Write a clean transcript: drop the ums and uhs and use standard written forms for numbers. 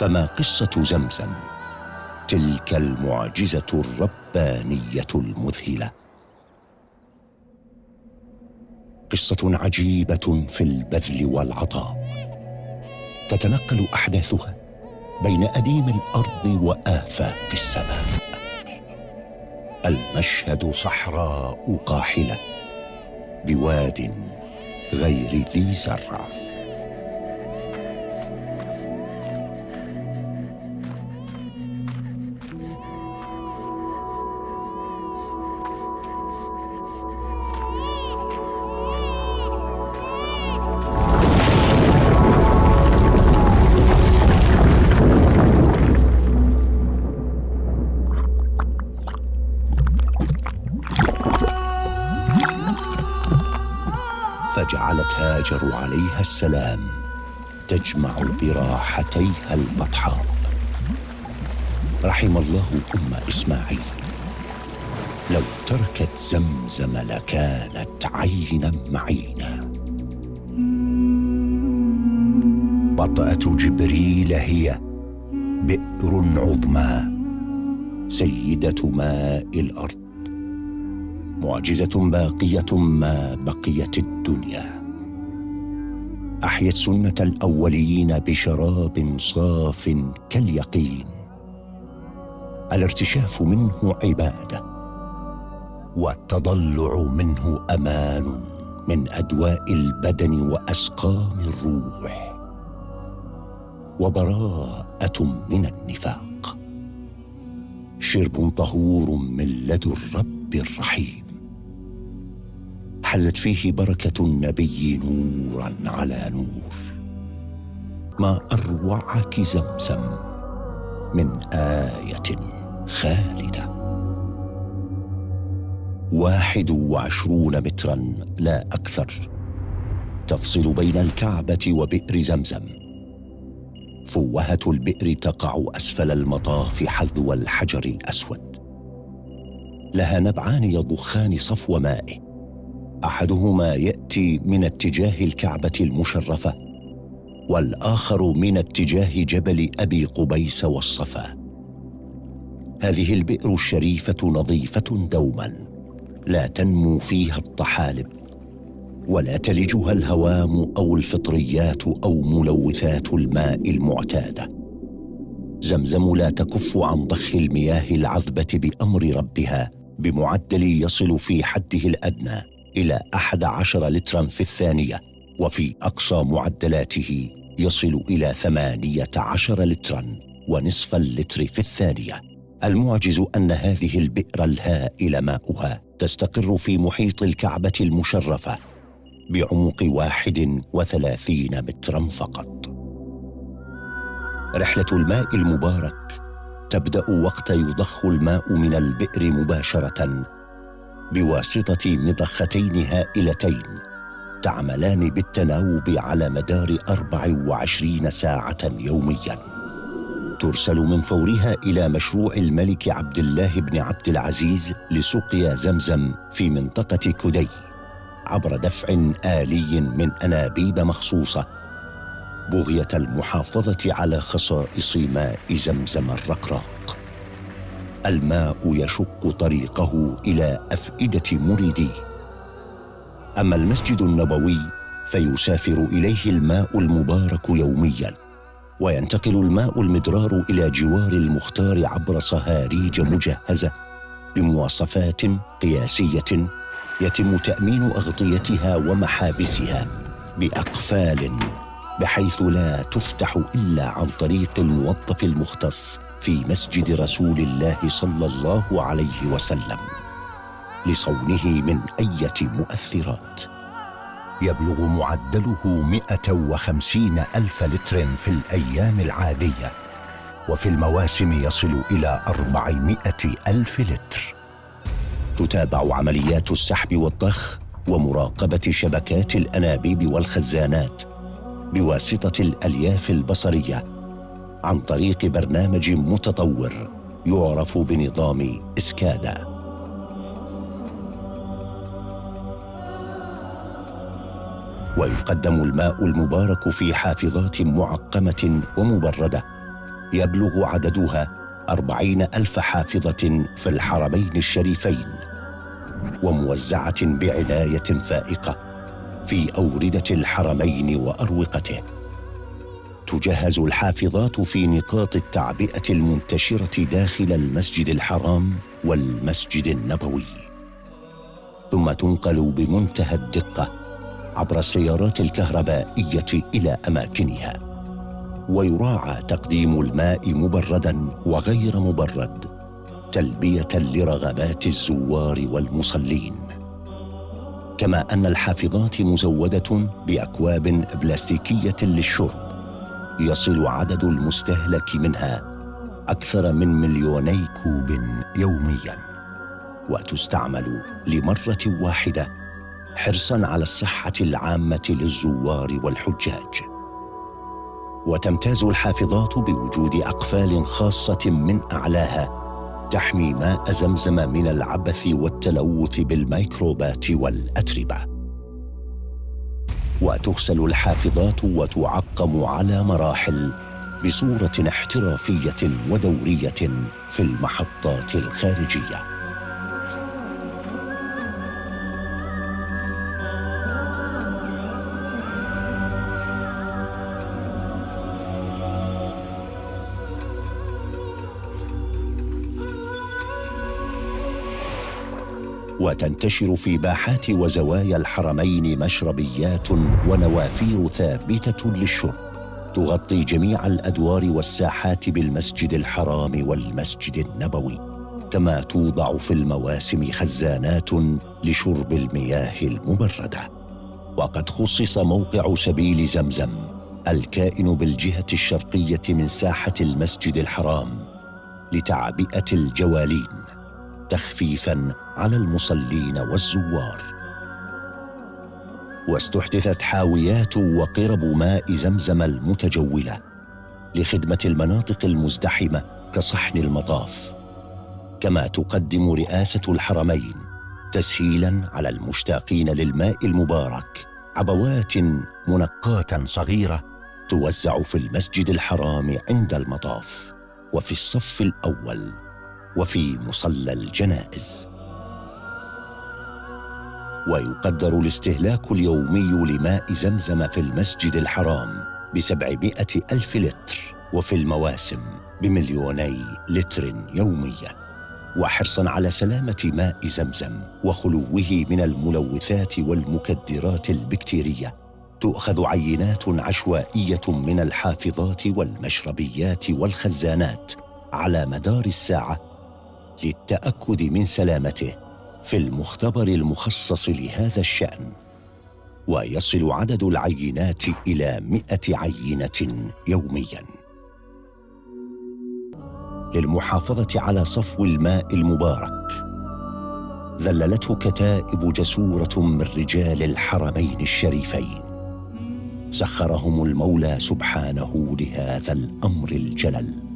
فما قصة زمزم تلك المعجزة الربانية المذهلة؟ قصة عجيبة في البذل والعطاء، تتنقل أحداثها بين أديم الأرض وآفاق السماء. المشهد صحراء قاحلة بواد غير ذي زرع. فجعلت هاجر عليها السلام تجمع براحتيها البطحاء. رحم الله أم إسماعيل، لو تركت زمزم لكانت عينا معينا. بطأة جبريل هي بئر عظمى سيدة ماء الأرض، معجزة باقية ما بقيت الدنيا. أحيت سنة الأولين بشراب صاف كاليقين. الارتشاف منه عبادة، والتضلع منه أمان من أدواء البدن وأسقام الروح، وبراءة من النفاق. شرب طهور من لدى الرب الرحيم، حلت فيه بركة النبي نوراً على نور. ما أروعك زمزم من آية خالدة. 21 متراً لا أكثر تفصل بين الكعبة وبئر زمزم. فوهة البئر تقع أسفل المطاف حذو الحجر الأسود. لها نبعان يضخان صفو مائه، أحدهما يأتي من اتجاه الكعبة المشرفة، والآخر من اتجاه جبل أبي قبيس والصفا. هذه البئر الشريفة نظيفة دوما، لا تنمو فيها الطحالب، ولا تلجها الهوام أو الفطريات أو ملوثات الماء المعتادة. زمزم لا تكف عن ضخ المياه العذبة بأمر ربها بمعدل يصل في حده الأدنى إلى 11 لتراً في الثانية، وفي أقصى معدلاته يصل إلى 18 لتراً ونصف اللتر في الثانية. المعجز أن هذه البئر الهائل ماؤها تستقر في محيط الكعبة المشرفة بعمق 31 متراً فقط. رحلة الماء المبارك تبدأ وقت يضخ الماء من البئر مباشرة بواسطة مضختين هائلتين تعملان بالتناوب على مدار 24 ساعة يومياً. ترسل من فورها إلى مشروع الملك عبد الله بن عبد العزيز لسقيا زمزم في منطقة كدي عبر دفع آلي من أنابيب مخصوصة، بغية المحافظة على خصائص ماء زمزم الرقراق. الماء يشق طريقه إلى أفئدة مريديه. أما المسجد النبوي فيسافر إليه الماء المبارك يومياً، وينتقل الماء المدرار إلى جوار المختار عبر صهاريج مجهزة بمواصفات قياسية يتم تأمين أغطيتها ومحابسها بأقفال، بحيث لا تفتح إلا عن طريق الموظف المختص في مسجد رسول الله صلى الله عليه وسلم لصونه من أي مؤثرات. يبلغ معدله 150 ألف لتر في الأيام العادية، وفي المواسم يصل إلى 400 ألف لتر. تتابع عمليات السحب والضخ ومراقبة شبكات الأنابيب والخزانات بواسطة الألياف البصرية عن طريق برنامج متطور يعرف بنظام إسكادا. ويقدم الماء المبارك في حافظات معقمة ومبردة يبلغ عددها 40,000 حافظة في الحرمين الشريفين، وموزعة بعناية فائقة في أوردة الحرمين وأروقته. تجهز الحافظات في نقاط التعبئة المنتشرة داخل المسجد الحرام والمسجد النبوي، ثم تنقل بمنتهى الدقة عبر السيارات الكهربائية إلى أماكنها، ويراعى تقديم الماء مبرداً وغير مبرد تلبية لرغبات الزوار والمصلين. كما أن الحافظات مزودة بأكواب بلاستيكية للشرب يصل عدد المستهلك منها أكثر من 2,000,000 كوب يومياً، وتستعمل لمرة واحدة حرصاً على الصحة العامة للزوار والحجاج. وتمتاز الحافظات بوجود أقفال خاصة من أعلاها تحمي ماء زمزم من العبث والتلوث بالميكروبات والأتربة. وتغسل الحافظات وتعقم على مراحل بصورة احترافية ودورية في المحطات الخارجية. وتنتشر في باحات وزوايا الحرمين مشربيات ونوافير ثابتة للشرب تغطي جميع الأدوار والساحات بالمسجد الحرام والمسجد النبوي. كما توضع في المواسم خزانات لشرب المياه المبردة. وقد خصص موقع سبيل زمزم الكائن بالجهة الشرقية من ساحة المسجد الحرام لتعبئة الجوالين تخفيفاً على المصلين والزوار. واستحدثت حاويات وقرب ماء زمزم المتجولة لخدمة المناطق المزدحمة كصحن المطاف. كما تقدم رئاسة الحرمين تسهيلاً على المشتاقين للماء المبارك عبوات منقاة صغيرة توزع في المسجد الحرام عند المطاف، وفي الصف الأول، وفي مصلى الجنائز. ويقدر الاستهلاك اليومي لماء زمزم في المسجد الحرام ب700,000 لتر، وفي المواسم ب2,000,000 لتر يومياً. وحرصاً على سلامة ماء زمزم وخلوه من الملوثات والمكدرات البكتيرية، تؤخذ عينات عشوائية من الحافظات والمشربيات والخزانات على مدار الساعة للتأكد من سلامته في المختبر المخصص لهذا الشأن. ويصل عدد العينات إلى 100 عينة يومياً. للمحافظة على صفو الماء المبارك ذللته كتائب جسورة من رجال الحرمين الشريفين، سخرهم المولى سبحانه لهذا الأمر الجلل.